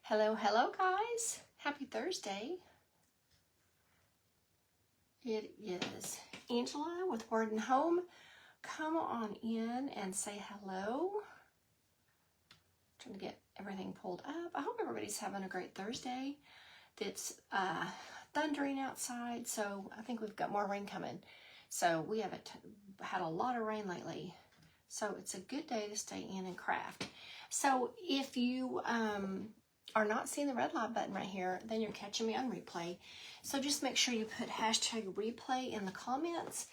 Hello, hello guys. Happy Thursday. It is Angela with Word and Home. Come on in and say hello. Trying to get everything pulled up. I hope everybody's having a great Thursday. It's thundering outside, so I think we've got more rain coming. So we haven't had a lot of rain lately. So it's a good day to stay in and craft. So if you are not seeing the red live button right here, then you're catching me on replay. So just make sure you put hashtag replay in the comments.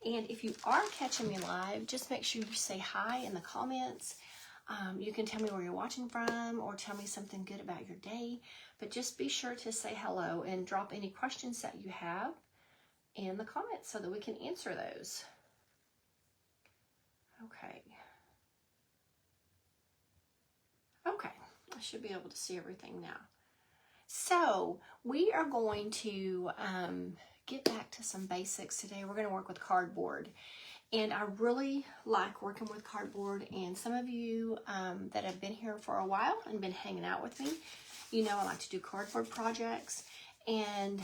And if you are catching me live, just make sure you say hi in the comments. You can tell me where you're watching from or tell me something good about your day. But just be sure to say hello and drop any questions that you have in the comments so that we can answer those. Okay. Okay. I should be able to see everything now. So we are going to get back to some basics today. We're going to work with cardboard. And I really like working with cardboard. And some of you that have been here for a while and been hanging out with me, you know I like to do cardboard projects. And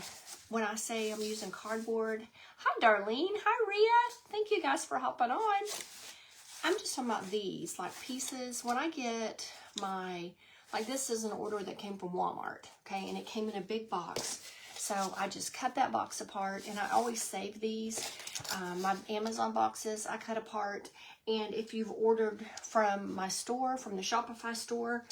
when I say I'm using cardboard, hi Darlene, hi Rhea. Thank you guys for hopping on. I'm just talking about these, like pieces. When I get my, like this is an order that came from Walmart, okay? And it came in a big box. So I just cut that box apart, and I always save these. My Amazon boxes, I cut apart. And if you've ordered from my store, from the Shopify store,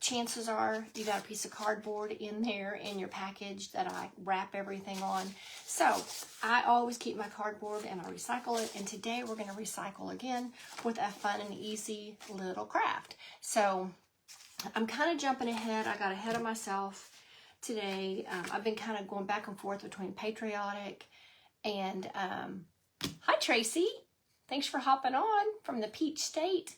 chances are you got a piece of cardboard in there in your package that I wrap everything on. So I always keep my cardboard and I recycle it. And today we're going to recycle again with a fun and easy little craft. So I'm kind of jumping ahead. I got ahead of myself today. I've been kind of going back and forth between patriotic and hi Tracy. Thanks for hopping on from the Peach State.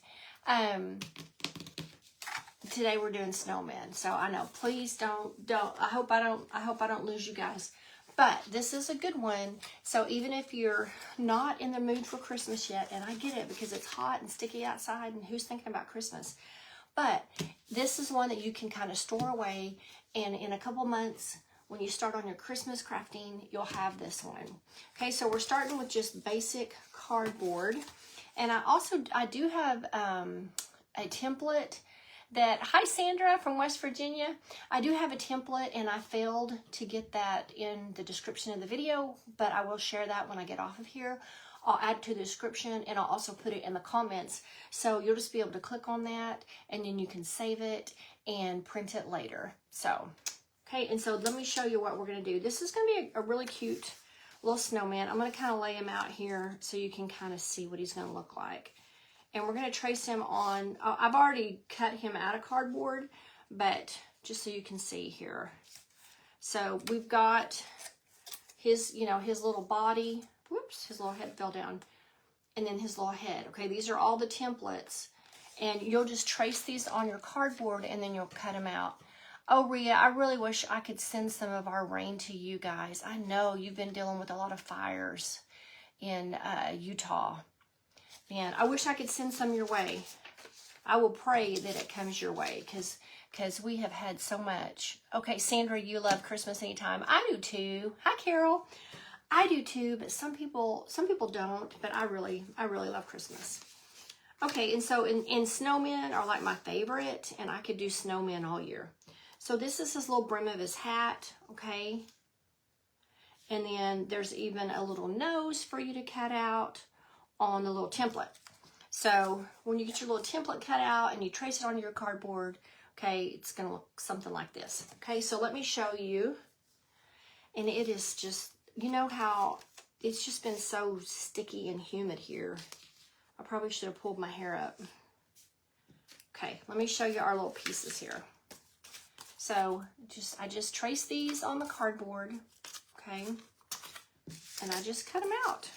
Today we're doing Snowman, so I know. Please don't. I hope I don't lose you guys. But this is a good one. So even if you're not in the mood for Christmas yet, and I get it because it's hot and sticky outside, and who's thinking about Christmas? But this is one that you can kind of store away, and in a couple months, when you start on your Christmas crafting, you'll have this one. Okay, so we're starting with just basic cardboard, and I do have a template. Hi Sandra from West Virginia. I do have a template and I failed to get that in the description of the video, but I will share that when I get off of here. I'll add to the description and I'll also put it in the comments. So you'll just be able to click on that and then you can save it and print it later. So, okay, and so let me show you what we're gonna do. This is gonna be a really cute little snowman. I'm gonna kind of lay him out here so you can kind of see what he's gonna look like. And we're going to trace him on, I've already cut him out of cardboard, but just so you can see here. So we've got his, his little body, whoops, his little head fell down, and then his little head. Okay, these are all the templates, and you'll just trace these on your cardboard, and then you'll cut them out. Oh, Rhea, I really wish I could send some of our rain to you guys. I know you've been dealing with a lot of fires in Utah. Man, I wish I could send some your way. I will pray that it comes your way because we have had so much. Okay, Sandra, you love Christmas anytime. I do too. Hi, Carol. I do too, but some people don't, but I really love Christmas. Okay, and so in snowmen are like my favorite, and I could do snowmen all year. So this is his little brim of his hat, okay? And then there's even a little nose for you to cut out on the little template. So when you get your little template cut out and you trace it on your cardboard, okay, it's gonna look something like this. Okay, so let me show you. And it is just, you know how it's just been so sticky and humid here. I probably should have pulled my hair up. Okay, let me show you our little pieces here. So I just trace these on the cardboard, okay, and I just cut them out.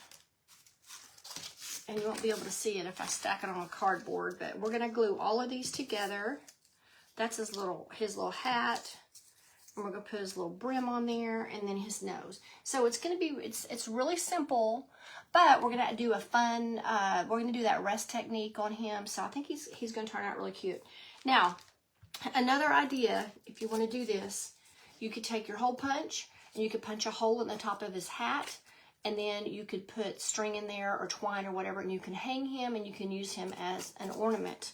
And you won't be able to see it if I stack it on a cardboard, but we're gonna glue all of these together. That's his little hat. And we're gonna put his little brim on there and then his nose. So it's gonna be, it's really simple, but we're gonna do a fun, we're gonna do that rest technique on him. So I think he's gonna turn out really cute. Now, Another idea, if you want to do this, you could take your hole punch and you could punch a hole in the top of his hat, and then you could put string in there or twine or whatever, and you can hang him and you can use him as an ornament.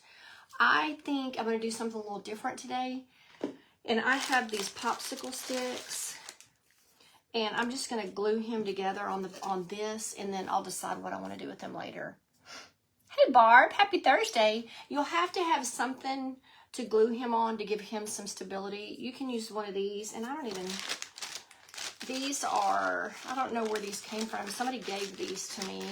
I think I'm going to do something a little different today. And I have these popsicle sticks, and I'm just going to glue him together on this, and then I'll decide what I want to do with them later. Hey Barb, happy Thursday. You'll have to have something to glue him on to give him some stability. You can use one of these, and these are, I don't know where these came from. Somebody gave these to me.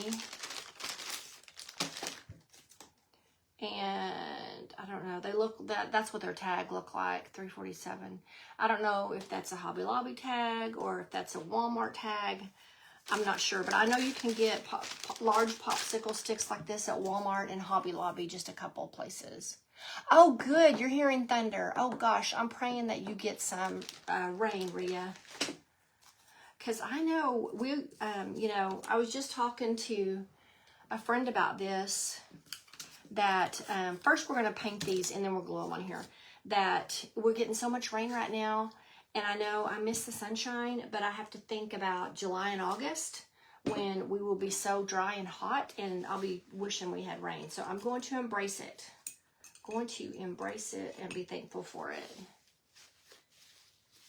And I don't know, they look, that's what their tag look like, $3.47. I don't know if that's a Hobby Lobby tag or if that's a Walmart tag. I'm not sure, but I know you can get large popsicle sticks like this at Walmart and Hobby Lobby, just a couple places. Oh, good, you're hearing thunder. Oh gosh, I'm praying that you get some rain, Rhea. Because I know you know, I was just talking to a friend about this, that first we're going to paint these and then we'll glue them on here. That we're getting so much rain right now, and I know I miss the sunshine, but I have to think about July and August when we will be so dry and hot, and I'll be wishing we had rain. So I'm going to embrace it. Going to embrace it and be thankful for it.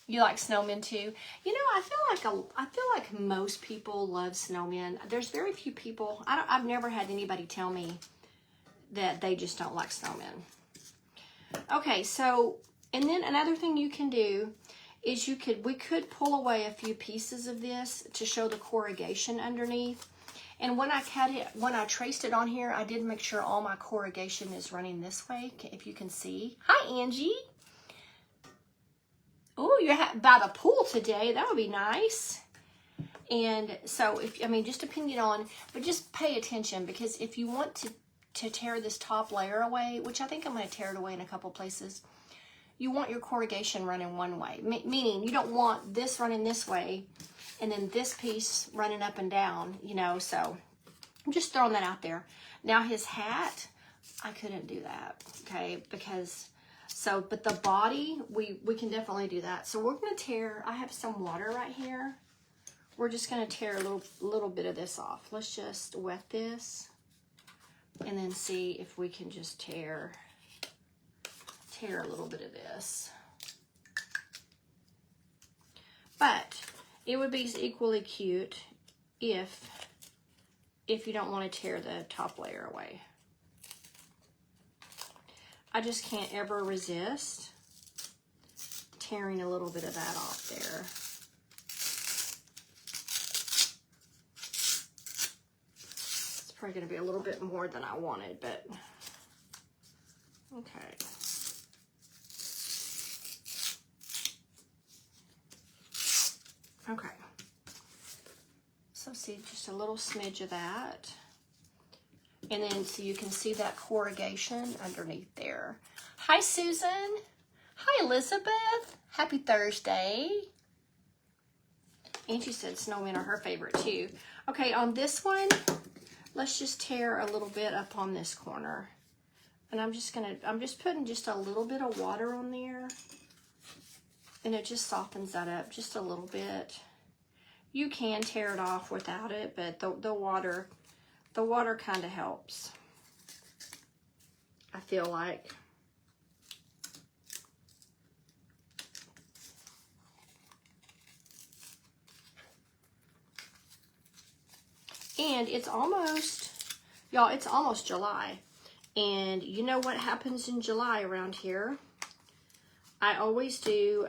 You like snowmen too? You know, I feel like most people love snowmen. There's very few people. I've never had anybody tell me that they just don't like snowmen. Okay, so, and then another thing you can do is we could pull away a few pieces of this to show the corrugation underneath. And when I cut it, when I traced it on here, I did make sure all my corrugation is running this way, if you can see. Hi, Angie. Oh, you're by the pool today. That would be nice. And so, just depending on, but just pay attention, because if you want to tear this top layer away, which I think I'm going to tear it away in a couple places, you want your corrugation running one way, meaning you don't want this running this way and then this piece running up and down, you know. So I'm just throwing that out there. Now his hat, I couldn't do that, okay, because but the body, we can definitely do that. So we're going to tear, I have some water right here. We're just going to tear a little bit of this off. Let's just wet this and then see if we can just tear a little bit of this. But it would be equally cute if you don't want to tear the top layer away. I just can't ever resist tearing a little bit of that off there. It's probably going to be a little bit more than I wanted, but okay. Okay. So see, just a little smidge of that. And then so you can see that corrugation underneath there. Hi, Susan. Hi, Elizabeth. Happy Thursday. Angie said snowmen are her favorite too. Okay, on this one, let's just tear a little bit up on this corner. And I'm just putting just a little bit of water on there. And it just softens that up just a little bit. You can tear it off without it, but the water kind of helps, I feel like. And it's almost, y'all, it's almost July. And you know what happens in July around here? I always do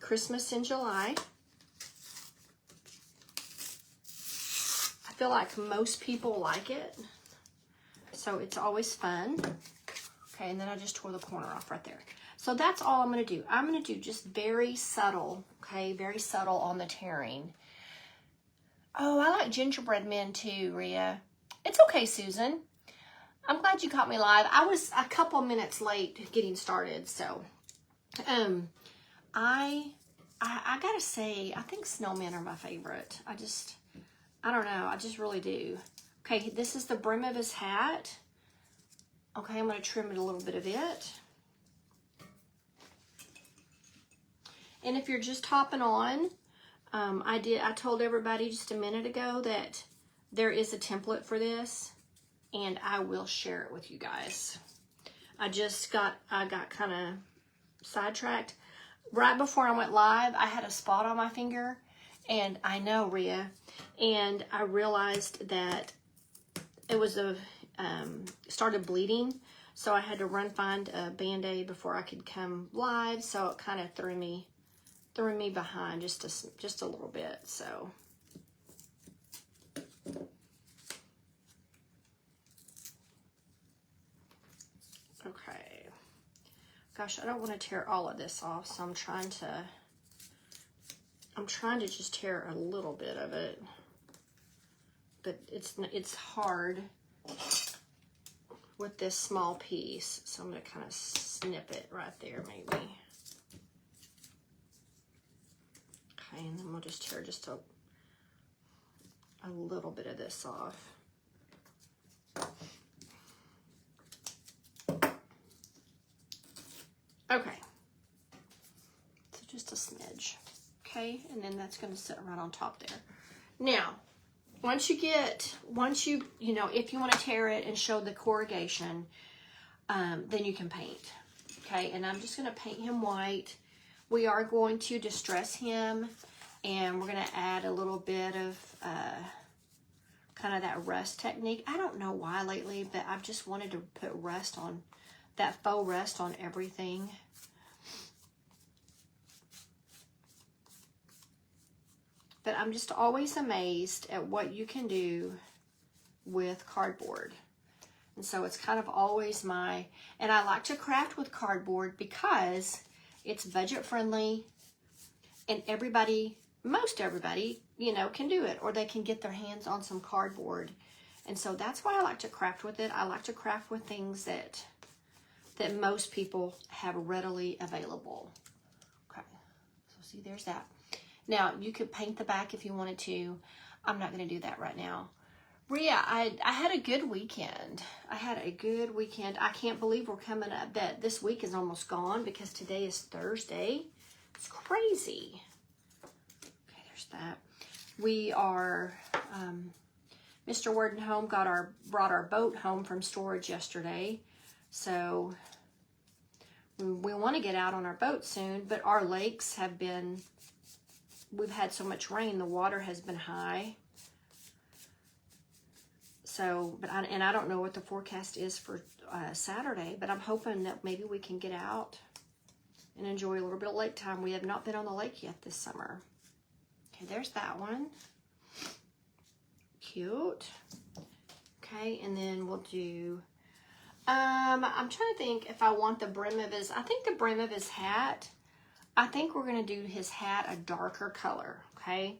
Christmas in July. I feel like most people like it, so it's always fun. Okay, and then I just tore the corner off right there. So that's all I'm going to do. I'm going to do just very subtle, okay, very subtle on the tearing. Oh, I like gingerbread men too, Rhea. It's okay, Susan. I'm glad you caught me live. I was a couple minutes late getting started, so I gotta say, I think snowmen are my favorite. I don't know, I just really do. Okay, this is the brim of his hat. Okay, I'm gonna trim it a little bit of it. And if you're just hopping on, I told everybody just a minute ago that there is a template for this, and I will share it with you guys. I got kind of sidetracked. Right before I went live, I had a spot on my finger, and I know, Rhea, and I realized that it was started bleeding, so I had to run find a Band-Aid before I could come live, so it kind of threw me behind just a little bit, so. Okay. Gosh, I don't want to tear all of this off, so I'm trying to just tear a little bit of it, but it's hard with this small piece, so I'm going to kind of snip it right there, maybe. Okay, and then we'll just tear just a little bit of this off. Okay, so just a smidge, okay, and then that's going to sit right on top there. Now, once you know, if you want to tear it and show the corrugation, then you can paint, okay, and I'm just going to paint him white. We are going to distress him, and we're going to add a little bit of kind of that rust technique. I don't know why lately, but I've just wanted to put rust on, that faux rust on everything. But I'm just always amazed at what you can do with cardboard. And so it's kind of always and I like to craft with cardboard because it's budget friendly, and most everybody, you know, can do it, or they can get their hands on some cardboard. And so that's why I like to craft with it. I like to craft with things that most people have readily available. Okay, so see, there's that. Now, you could paint the back if you wanted to. I'm not going to do that right now. Rhea, I had a good weekend. I can't believe we're coming up, that this week is almost gone because today is Thursday. It's crazy. Okay, there's that. We are, Mr. Worden Home brought our boat home from storage yesterday. So we want to get out on our boat soon, but our lakes we've had so much rain, the water has been high. So, I don't know what the forecast is for Saturday, but I'm hoping that maybe we can get out and enjoy a little bit of lake time. We have not been on the lake yet this summer. Okay, there's that one. Cute. Okay, and then we'll do, I'm trying to think if I want the brim of I think the brim of his hat, I think we're going to do his hat a darker color, okay?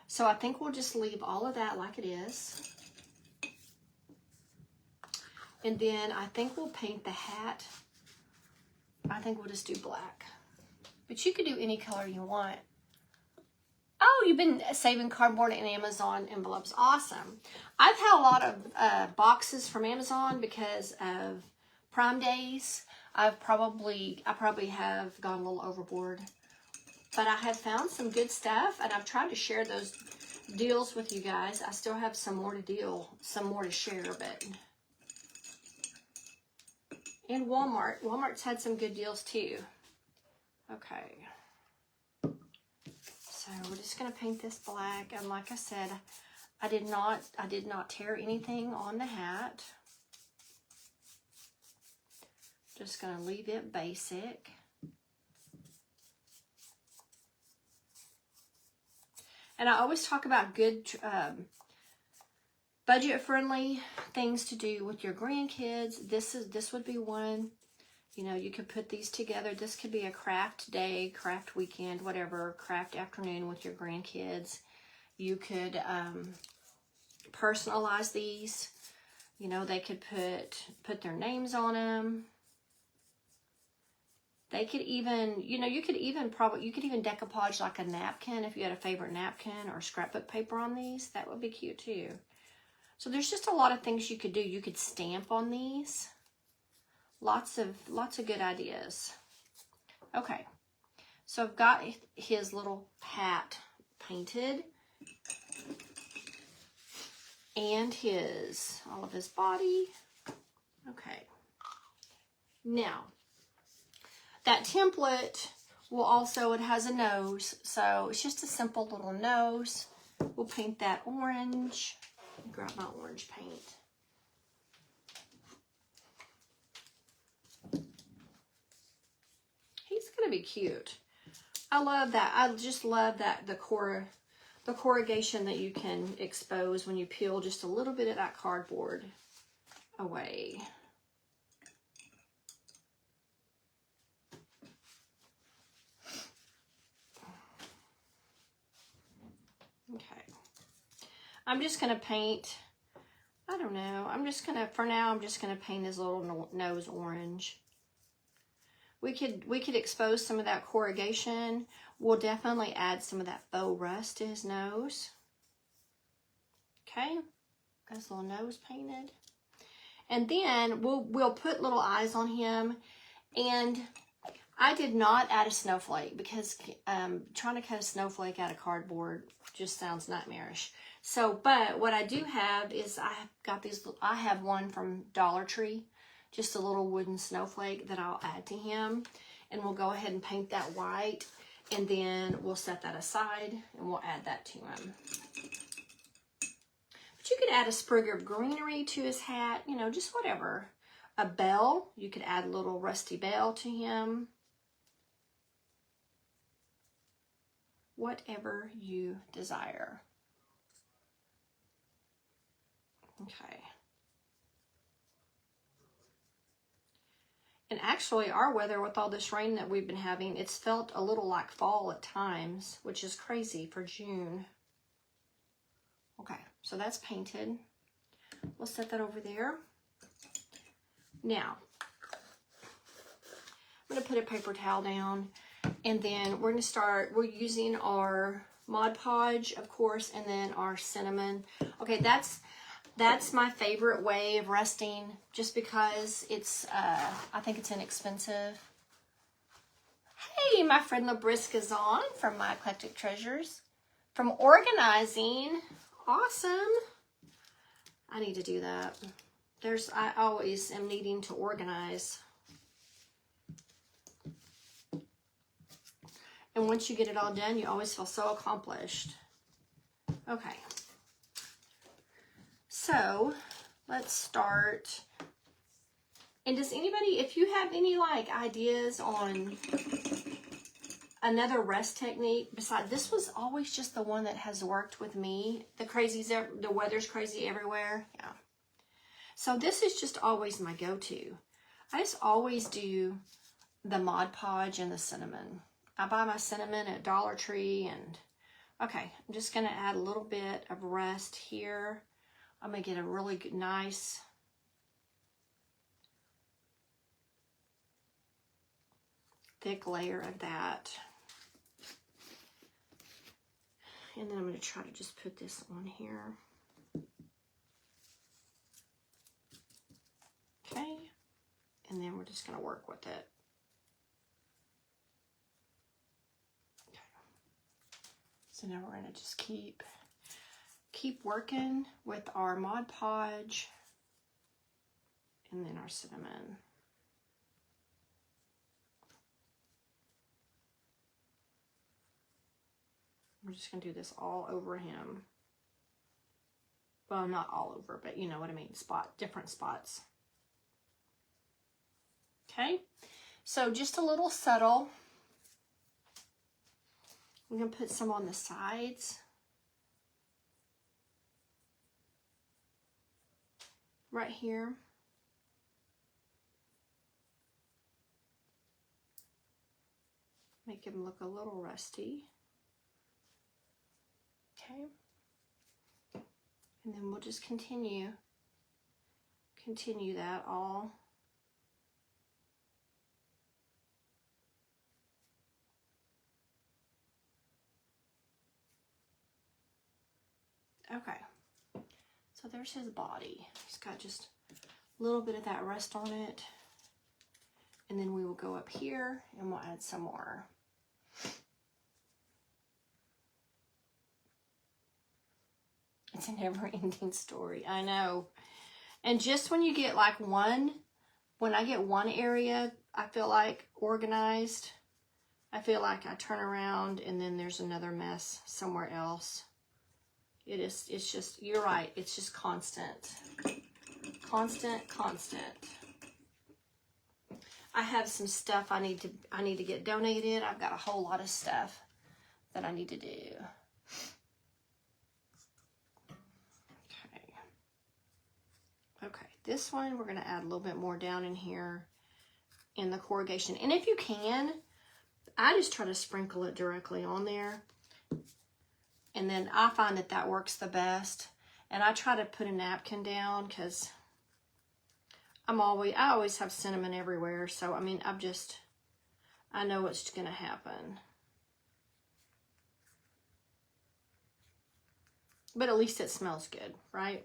So I think we'll just leave all of that like it is. And then I think we'll paint the hat. I think we'll just do black. But you could do any color you want. Oh, you've been saving cardboard and Amazon envelopes. Awesome. I've had a lot of boxes from Amazon because of Prime Days. I probably have gone a little overboard. But I have found some good stuff, and I've tried to share those deals with you guys. I still have some more to share, but... And Walmart. Walmart's had some good deals too. Okay. So we're just going to paint this black. And like I said, I did not tear anything on the hat. Just going to leave it basic. And I always talk about good budget-friendly things to do with your grandkids. This would be one. You know, you could put these together. This could be a craft day, craft weekend, whatever, craft afternoon with your grandkids. You could personalize these. You know, they could put their names on them. They could even, you know, you could even decoupage like a napkin if you had a favorite napkin or scrapbook paper on these. That would be cute too. So there's just a lot of things you could do. You could stamp on these. Lots of good ideas. Okay. So I've got his little hat painted. And all of his body. Okay. Now, that template will also, it has a nose. So it's just a simple little nose. We'll paint that orange. Grab my orange paint. He's going to be cute. I love that. I just love that the corrugation that you can expose when you peel just a little bit of that cardboard away. Okay. I'm just going to paint, I don't know, for now, I'm just going to paint his little nose orange. We could expose some of that corrugation. We'll definitely add some of that faux rust to his nose. Okay, got his little nose painted. And then we'll put little eyes on him. And I did not add a snowflake because trying to cut a snowflake out of cardboard just sounds nightmarish. So, but what I do have is I have one from Dollar Tree, just a little wooden snowflake that I'll add to him. And we'll go ahead and paint that white. And then we'll set that aside and we'll add that to him. But you could add a sprig of greenery to his hat, you know, just whatever. A bell, you could add a little rusty bell to him. Whatever you desire. Okay. And actually, our weather with all this rain that we've been having, it's felt a little like fall at times, which is crazy for June. Okay, so that's painted. We'll set that over there. Now, I'm going to put a paper towel down, and then we're using our Mod Podge, of course, and then our cinnamon. Okay, that's my favorite way of resting, just because it's, I think it's inexpensive. Hey, my friend LaBrisca's on from My Eclectic Treasures. From organizing. Awesome. I need to do that. I always am needing to organize. And once you get it all done, you always feel so accomplished. Okay. So, let's start. And does anybody, if you have any like ideas on another rest technique besides, this was always just the one that has worked with me. The weather's crazy everywhere. Yeah. So this is just always my go-to. I just always do the Mod Podge and the cinnamon. I buy my cinnamon at Dollar Tree, and okay, I'm just gonna add a little bit of rest here. I'm gonna get a really good, nice thick layer of that. And then I'm gonna try to just put this on here. Okay, and then we're just gonna work with it. Okay. So now we're gonna just keep working with our Mod Podge and then our cinnamon. We're just gonna do this all over him. Well, not all over, but you know what I mean, different spots. Okay, so just a little subtle. We're gonna put some on the sides. Right here. Make him look a little rusty. Okay. And then we'll just continue that all. Okay. So there's his body. He's got just a little bit of that rust on it. And then we will go up here and we'll add some more. It's a never-ending story. I know. And just when you get like one, when I get one area, I feel like organized, I feel like I turn around and then there's another mess somewhere else. It's just, you're right. It's just constant. Constant. I have some stuff I need to get donated. I've got a whole lot of stuff that I need to do. Okay, this one we're going to add a little bit more down in here in the corrugation. And if you can, I just try to sprinkle it directly on there. And then I find that that works the best. And I try to put a napkin down because I always have cinnamon everywhere. So, I mean, I know what's going to happen. But at least it smells good, right?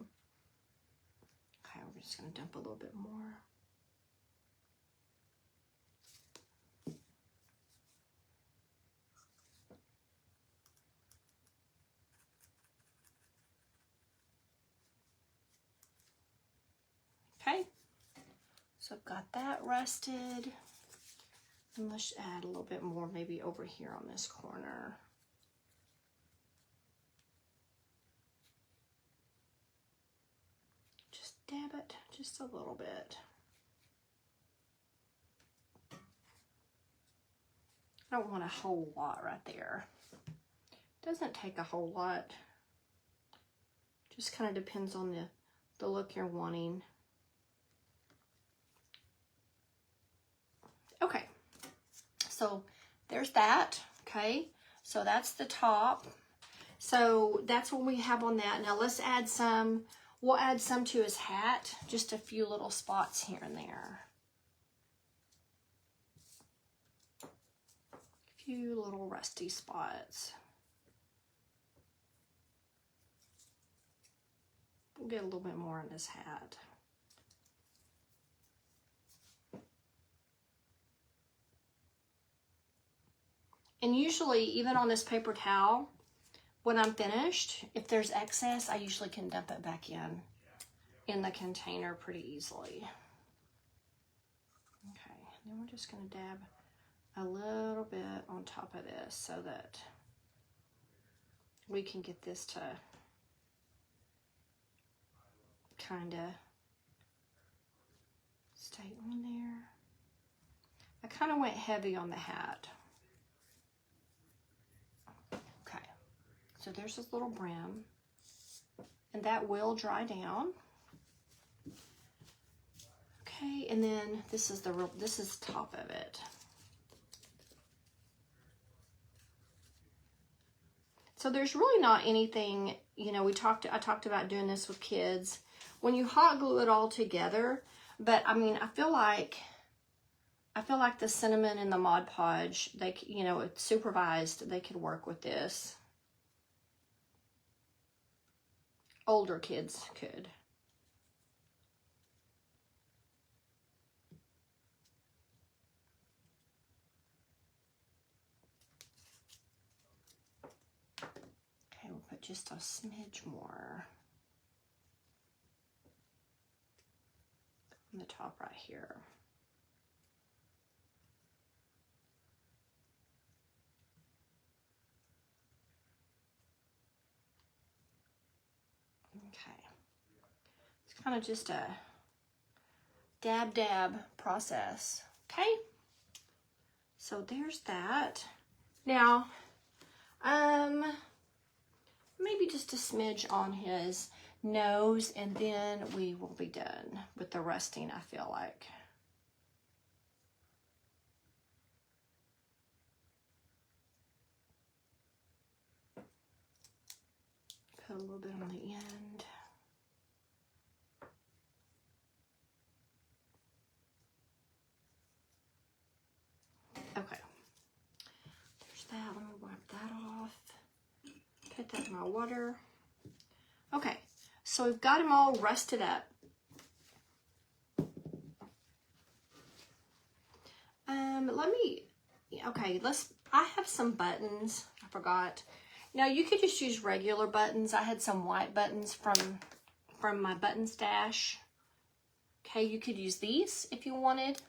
Okay, we're just going to dump a little bit more. Okay, so I've got that rested. And let's add a little bit more maybe over here on this corner. Just dab it just a little bit. I don't want a whole lot right there. Doesn't take a whole lot. Just kind of depends on the look you're wanting. Okay, so there's that. Okay, so that's the top. So that's what we have on that. Now let's add some. We'll add some to his hat. Just a few little spots here and there. A few little rusty spots. We'll get a little bit more on his hat. And usually, even on this paper towel, when I'm finished, if there's excess, I usually can dump it back in the container pretty easily. Okay, then we're just going to dab a little bit on top of this so that we can get this to kind of stay on there. I kind of went heavy on the hat. Okay, so there's this little brim, and that will dry down. Okay, and then this is the top of it. So there's really not anything, you know, I talked about doing this with kids. When you hot glue it all together, but I mean, I feel like the cinnamon and the Mod Podge, you know, supervised, they could work with this. Older kids could. Okay, we'll put just a smidge more on the top right here. Okay, it's kind of just a dab process. Okay, so there's that. Now, maybe just a smidge on his nose, and then we will be done with the resting, I feel like. Put a little bit on the end. Okay, there's that. Let me wipe that off. Put that in my water. Okay, so we've got them all rusted up. I have some buttons, I forgot, Now you could just use regular buttons. I had some white buttons from my button stash. Okay, you could use these if you wanted.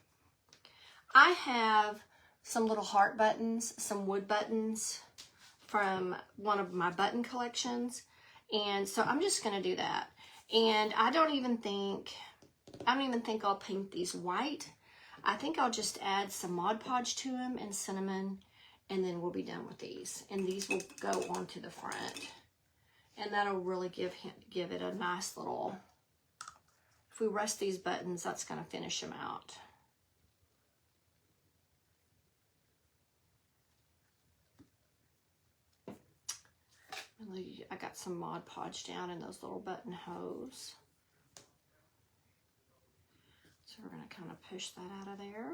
I have some little heart buttons, some wood buttons from one of my button collections. And so I'm just gonna do that. And I don't even think I'll paint these white. I think I'll just add some Mod Podge to them and cinnamon, and then we'll be done with these. And these will go onto the front. And that'll really give it a nice little, if we rust these buttons, that's gonna finish them out. I got some Mod Podge down in those little button holes. So we're going to kind of push that out of there.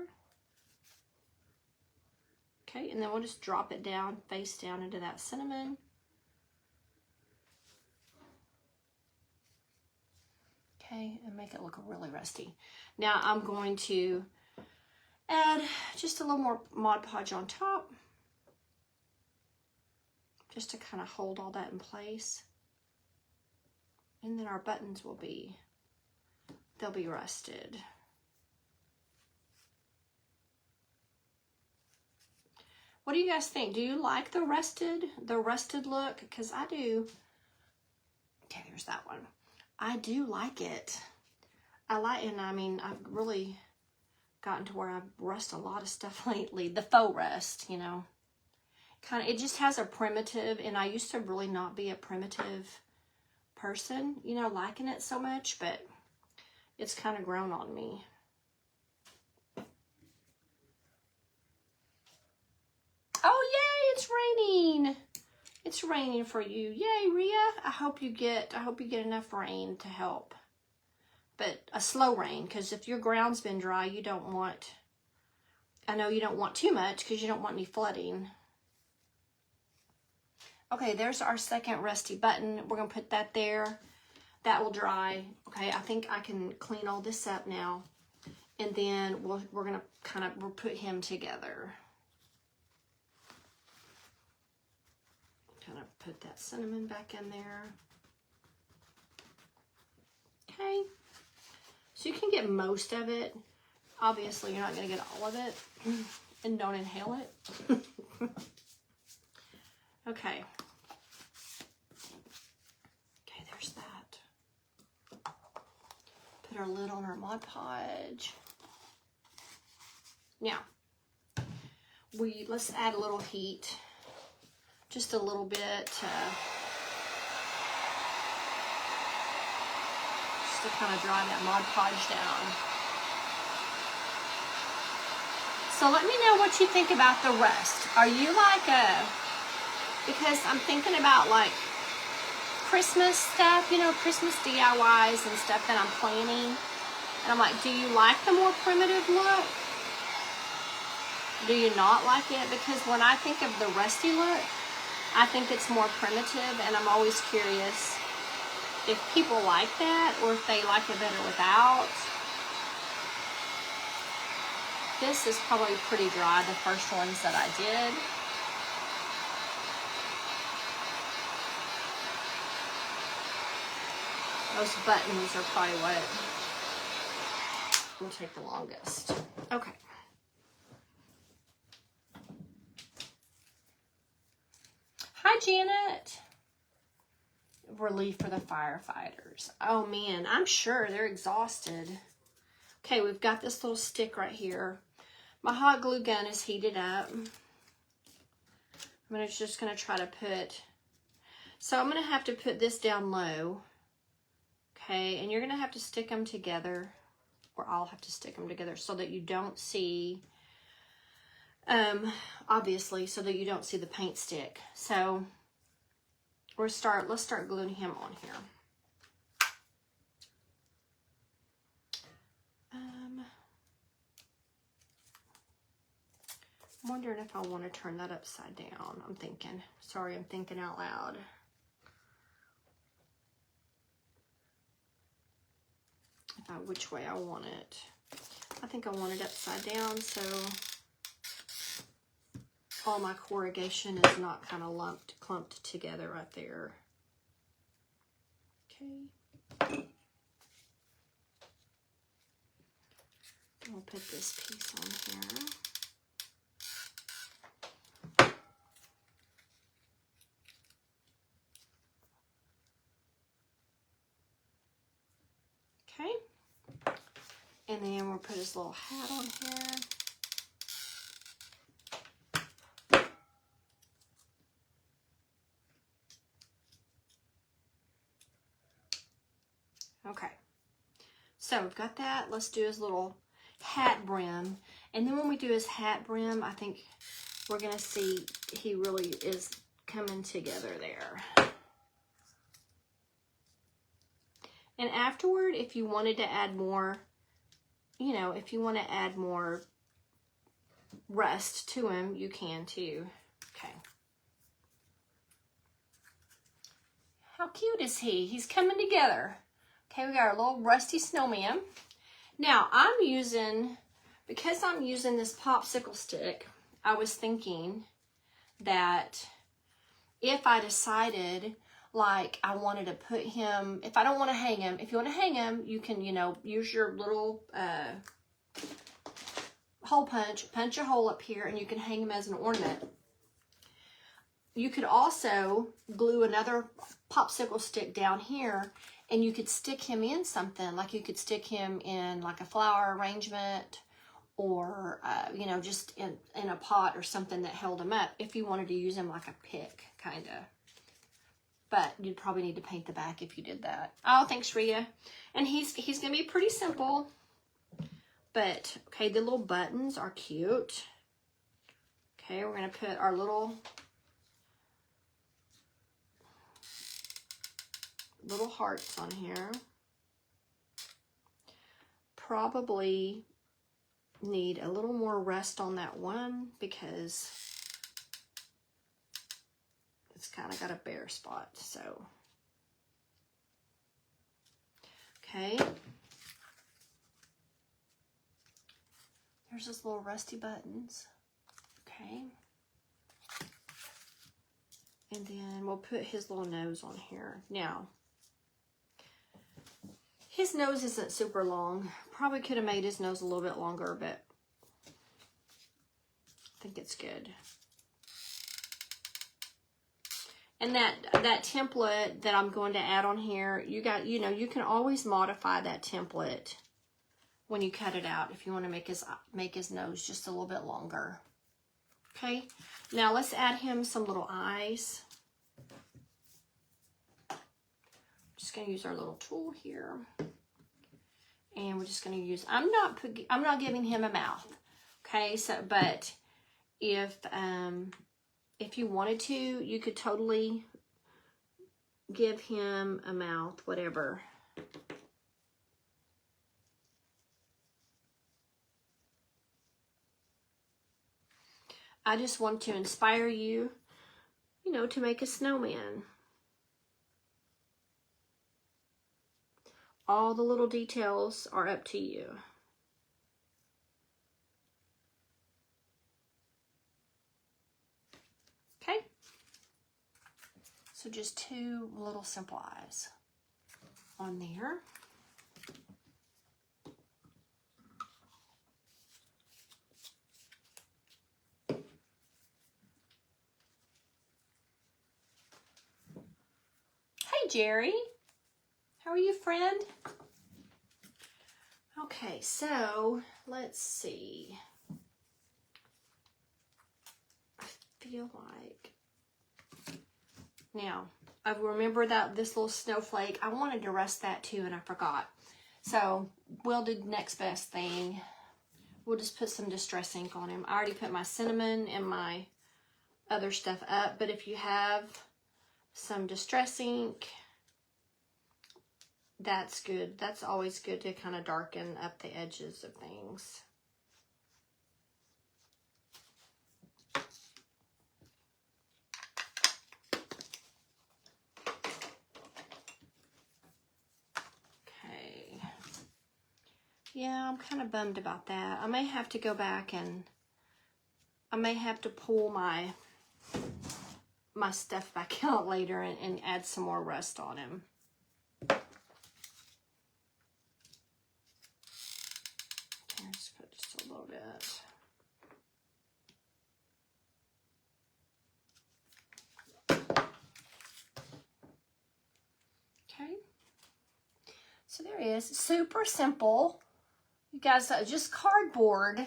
Okay, and then we'll just drop it down, face down into that cinnamon. Okay, and make it look really rusty. Now I'm going to add just a little more Mod Podge on top, just to kind of hold all that in place. And then our buttons will be, they'll be rusted. What do you guys think? Do you like the rusted look? Because I do. Okay, there's that one. I do like it. And I mean, I've really gotten to where I rust a lot of stuff lately. The faux rust, you know. Kind of, it just has a primitive, and I used to really not be a primitive person, you know, liking it so much, but it's kind of grown on me. Oh, yay, it's raining. It's raining for you. Yay, Rhea. I hope you get enough rain to help. But a slow rain, because if your ground's been dry, you don't want, I know you don't want too much because you don't want any flooding. Okay, there's our second rusty button. We're going to put that there. That will dry. Okay, I think I can clean all this up now. And then we're going to kind of, we'll put him together. Kind of put that cinnamon back in there. Okay. So you can get most of it. Obviously, you're not going to get all of it. And don't inhale it. Okay. Okay, there's that. Put our lid on our Mod Podge. Now, let's add a little heat. Just a little bit just to kind of dry that Mod Podge down. So let me know what you think about the rust. Are you like because I'm thinking about like Christmas stuff, you know, Christmas DIYs and stuff that I'm planning. And I'm like, do you like the more primitive look? Do you not like it? Because when I think of the rusty look, I think it's more primitive, and I'm always curious if people like that or if they like it better without. This is probably pretty dry, the first ones that I did. Those buttons are probably what will take the longest. Okay. Hi, Janet. Relief for the firefighters. Oh, man, I'm sure they're exhausted. Okay, we've got this little stick right here. My hot glue gun is heated up. I'm just going to try to put... So I'm going to have to put this down low. Okay, and you're going to have to stick them together. Or I'll have to stick them together so that you don't see... obviously, so that you don't see the paint stick. So let's start gluing him on here. I'm wondering if I want to turn that upside down. I'm thinking out loud. Which way I want it. I think I want it upside down, so all my corrugation is not kind of clumped together right there. Okay. We'll put this piece on here. Okay. And then we'll put his little hat on here. Okay. So we've got that. Let's do his little hat brim. And then when we do his hat brim, I think we're going to see he really is coming together there. And afterward, if you wanted to add more, you know, if you want to add more rest to him, you can too. Okay. How cute is he? He's coming together. Okay, we got our little rusty snowman. Now, because I'm using this popsicle stick, I was thinking that if I decided like I wanted to put him, if I don't want to hang him, if you want to hang him, you can, you know, use your little hole punch a hole up here, and you can hang him as an ornament. You could also glue another popsicle stick down here, and you could stick him in something, like you could stick him in like a flower arrangement, or, you know, just in a pot or something that held him up, if you wanted to use him like a pick, kind of. But you'd probably need to paint the back if you did that. Oh, thanks, Rhea. And he's going to be pretty simple. But, okay, the little buttons are cute. Okay, we're going to put our little hearts on here. Probably need a little more rest on that one because it's kind of got a bare spot. So, okay. There's those little rusty buttons. Okay. And then we'll put his little nose on here. Now, his nose isn't super long. Probably could have made his nose a little bit longer, but I think it's good. And that template that I'm going to add on here, you can always modify that template when you cut it out if you want to make his nose just a little bit longer. Okay, now let's add him some little eyes. Just going to use our little tool here, and we're just going to use. I'm not giving him a mouth. Okay, so but if you wanted to, you could totally give him a mouth, whatever. I just want to inspire you, you know, to make a snowman. All the little details are up to you. Okay. So just two little simple eyes on there. Hey, Jerry. How are you, friend? Okay, so let's see. I feel like now I remember that this little snowflake. I wanted to rest that too, and I forgot. So we'll do next best thing. We'll just put some distress ink on him. I already put my cinnamon and my other stuff up, but if you have some distress ink, that's good. That's always good to kind of darken up the edges of things. Okay. Yeah, I'm kind of bummed about that. I may have to go back and I may have to pull my stuff back out later and add some more rust on him. Okay, just put just a little bit. Okay. So there he is. Super simple. You guys, just cardboard,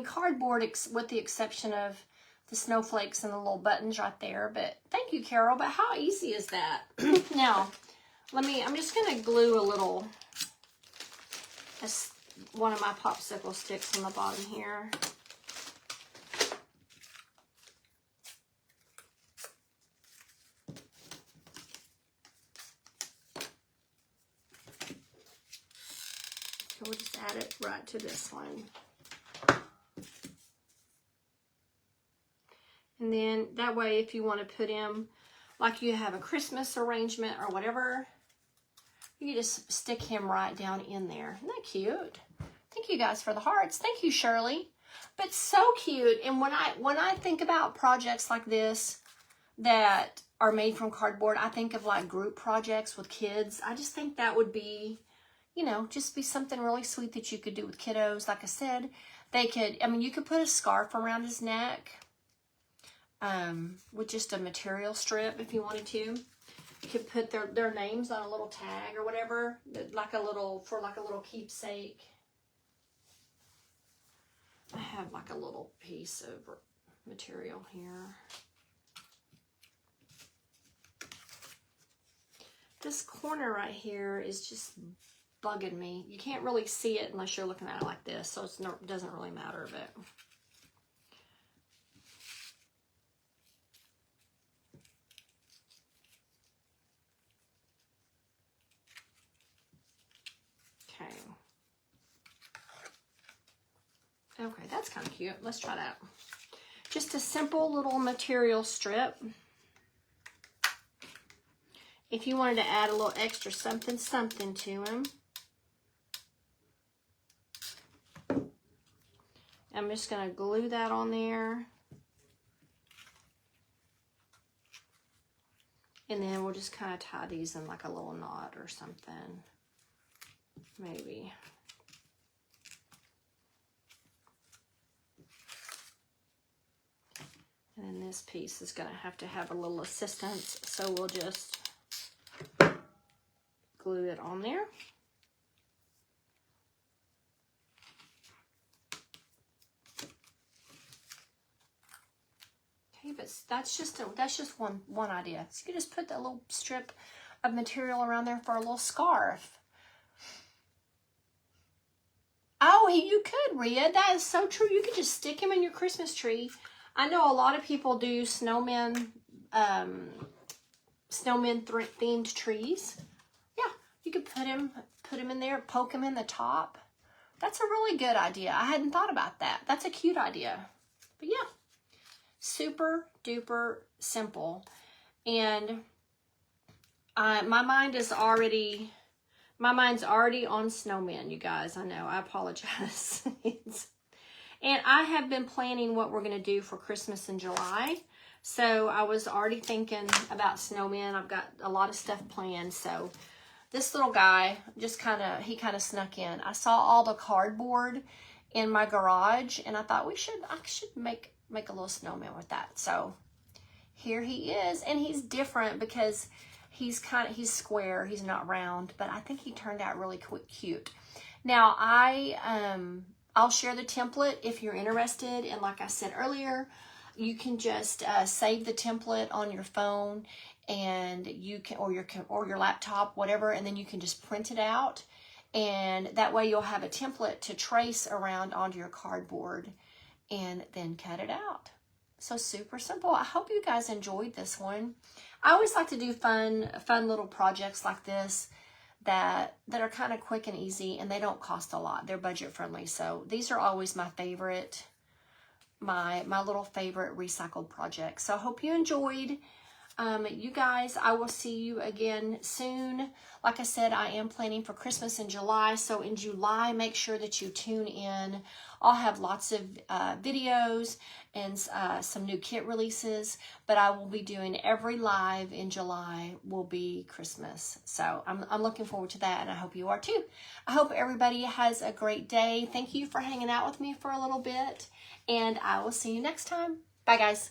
cardboard with the exception of the snowflakes and the little buttons right there. But thank you, Carol. But how easy is that? Now, I'm just going to glue a little, one of my popsicle sticks on the bottom here. We'll just add it right to this one. And then that way, if you want to put him, like you have a Christmas arrangement or whatever, you can just stick him right down in there. Isn't that cute? Thank you guys for the hearts. Thank you, Shirley. But so cute. And when I think about projects like this that are made from cardboard, I think of like group projects with kids. I just think that would be, you know, just be something really sweet that you could do with kiddos. Like I said, you could put a scarf around his neck with just a material strip if you wanted to. You could put their names on a little tag or whatever, for a little keepsake. I have like a little piece of material here. This corner right here is just bugging me. You can't really see it unless you're looking at it like this, so it doesn't really matter, but okay, that's kind of cute. Let's try that. Just a simple little material strip. If you wanted to add a little extra something to him, I'm just going to glue that on there. And then we'll just kind of tie these in like a little knot or something. Maybe. And then this piece is going to have a little assistance, so we'll just glue it on there. Okay, but that's just one idea. So you can just put that little strip of material around there for a little scarf. Oh, you could, Rhea. That is so true. You could just stick him in your Christmas tree. I know a lot of people do snowman themed trees. Yeah, you could put him in there, poke him in the top. That's a really good idea. I hadn't thought about that. That's a cute idea. But yeah, super duper simple. And my mind's already on Snowman, you guys. I know, I apologize. And I have been planning what we're going to do for Christmas in July. So I was already thinking about Snowman. I've got a lot of stuff planned. So this little guy he kind of snuck in. I saw all the cardboard in my garage, and I thought I should make a little snowman with that. So here he is, and he's different because he's square. He's not round, but I think he turned out really cute. Now I'll share the template if you're interested. And like I said earlier, you can just save the template on your phone, and you can, or your laptop, whatever, and then you can just print it out. And that way you'll have a template to trace around onto your cardboard and then cut it out. So super simple. I hope you guys enjoyed this one. I always like to do fun little projects like this that are kind of quick and easy, and they don't cost a lot. They're budget friendly. So these are always my favorite, my little favorite recycled projects. So I hope you enjoyed. You guys, I will see you again soon. Like I said, I am planning for Christmas in July. So in July, make sure that you tune in. I'll have lots of videos and some new kit releases. But I will be doing every live in July will be Christmas. So I'm looking forward to that, and I hope you are too. I hope everybody has a great day. Thank you for hanging out with me for a little bit. And I will see you next time. Bye, guys.